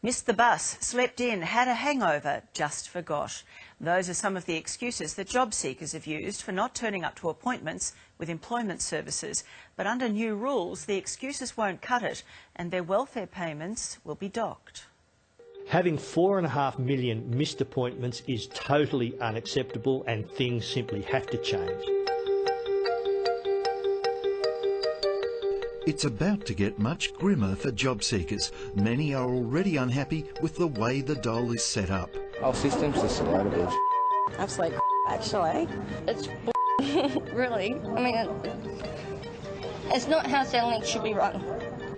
Missed the bus, slept in, had a hangover, just forgot. Those are some of the excuses that job seekers have used for not turning up to appointments with employment services. But under new rules, the excuses won't cut it and their welfare payments will be docked. Having 4.5 million missed appointments is totally unacceptable and things simply have to change. It's about to get much grimmer for job seekers. Many are already unhappy with the way the Dole is set up. Our system's just a load of bullshit. Absolute actually. It's really. I mean, it's not how Centrelink should be run.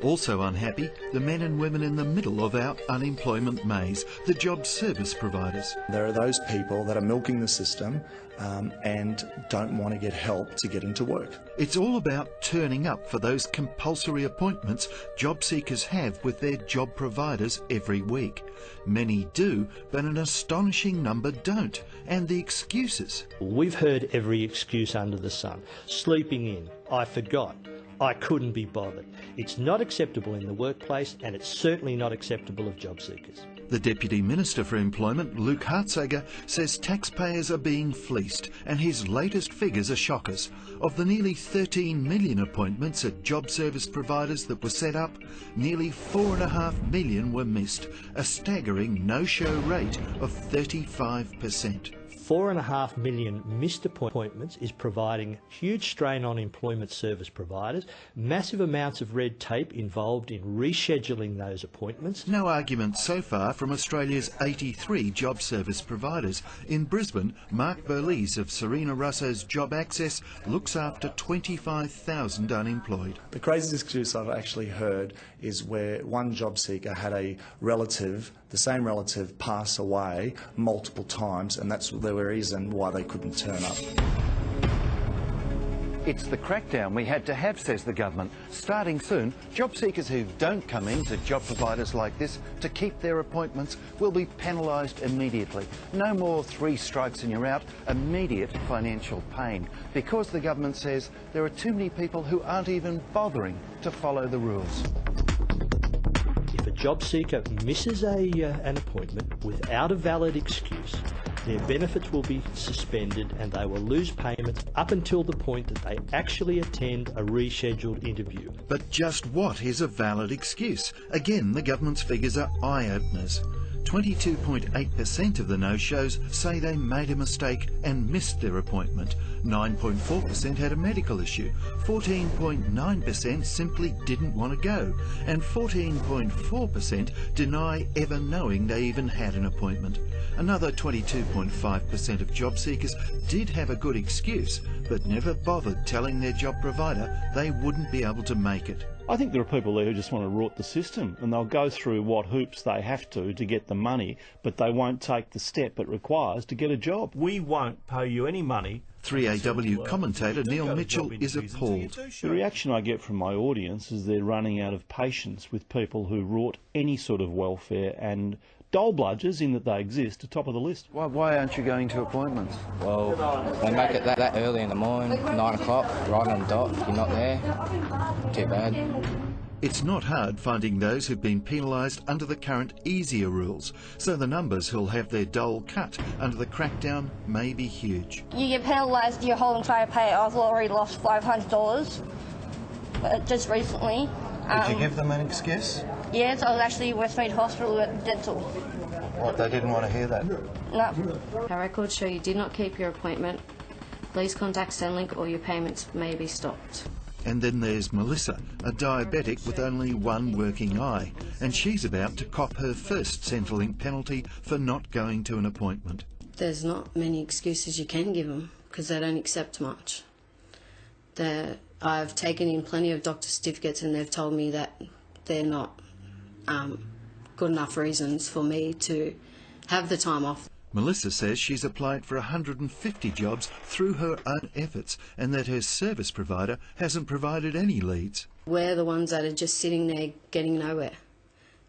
Also unhappy, the men and women in the middle of our unemployment maze, the job service providers. There are those people that are milking the system and don't want to get help to get into work. It's all about turning up for those compulsory appointments job seekers have with their job providers every week. Many do, but an astonishing number don't. And the excuses. We've heard every excuse under the sun. Sleeping in, I forgot, I couldn't be bothered. It's not acceptable in the workplace and it's certainly not acceptable of job seekers. The Deputy Minister for Employment, Luke Hartsager, says taxpayers are being fleeced and his latest figures are shockers. Of the nearly 13 million appointments at job service providers that were set up, nearly 4.5 million were missed, a staggering no-show rate of 35%. 4.5 million missed appointments is providing huge strain on employment service providers, massive amounts of red tape involved in rescheduling those appointments. No argument so far from Australia's 83 job service providers. In Brisbane, Mark Burlees of Sarina Russo's Job Access looks after 25,000 unemployed. The craziest excuse I've actually heard is where one job seeker had a relative, the same relative, pass away multiple times, and that's the reason why they couldn't turn up. It's the crackdown we had to have, says the government. Starting soon, job seekers who don't come in to job providers like this to keep their appointments will be penalised immediately. No more 3 strikes and you're out, immediate financial pain. Because the government says there are too many people who aren't even bothering to follow the rules. If a job seeker misses an appointment without a valid excuse, their benefits will be suspended and they will lose payments up until the point that they actually attend a rescheduled interview. But just what is a valid excuse? Again, the government's figures are eye-openers. 22.8% of the no-shows say they made a mistake and missed their appointment. 9.4% had a medical issue. 14.9% simply didn't want to go. And 14.4% deny ever knowing they even had an appointment. Another 22.5% of job seekers did have a good excuse, but never bothered telling their job provider they wouldn't be able to make it. I think there are people there who just want to rot the system and they'll go through what hoops they have to get the money, but they won't take the step it requires to get a job. We won't pay you any money. 3AW commentator Neil Mitchell is appalled. The reaction I get from my audience is they're running out of patience with people who rort any sort of welfare, and Dole bludgers, in that they exist, are top of the list. Why aren't you going to appointments? Well, they make it that early in the morning, 9 o'clock, right on the dot. If you're not there, too bad. It's not hard finding those who've been penalised under the current easier rules, so the numbers who'll have their Dole cut under the crackdown may be huge. You get penalised your whole entire pay. I've already lost $500 just recently. Did you give them an excuse? Yes, I was actually in Westmead Hospital at dental. What, they didn't want to hear that? No. Our records show you did not keep your appointment. Please contact Centrelink or your payments may be stopped. And then there's Melissa, a diabetic with only one working eye, and she's about to cop her first Centrelink penalty for not going to an appointment. There's not many excuses you can give them because they don't accept much. I've taken in plenty of doctor certificates and they've told me that they're not good enough reasons for me to have the time off. Melissa says she's applied for 150 jobs through her own efforts and that her service provider hasn't provided any leads. We're the ones that are just sitting there getting nowhere.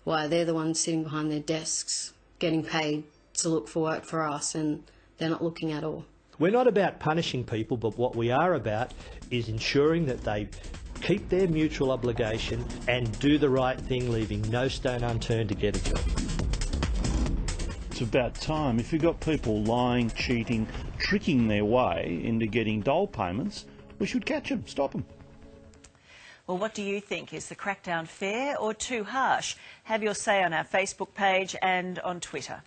Why, they're the ones sitting behind their desks getting paid to look for work for us and they're not looking at all. We're not about punishing people, but what we are about is ensuring that they keep their mutual obligation and do the right thing, leaving no stone unturned to get a job. It's about time. If you've got people lying, cheating, tricking their way into getting dole payments, we should catch them, stop them. Well, what do you think? Is the crackdown fair or too harsh? Have your say on our Facebook page and on Twitter.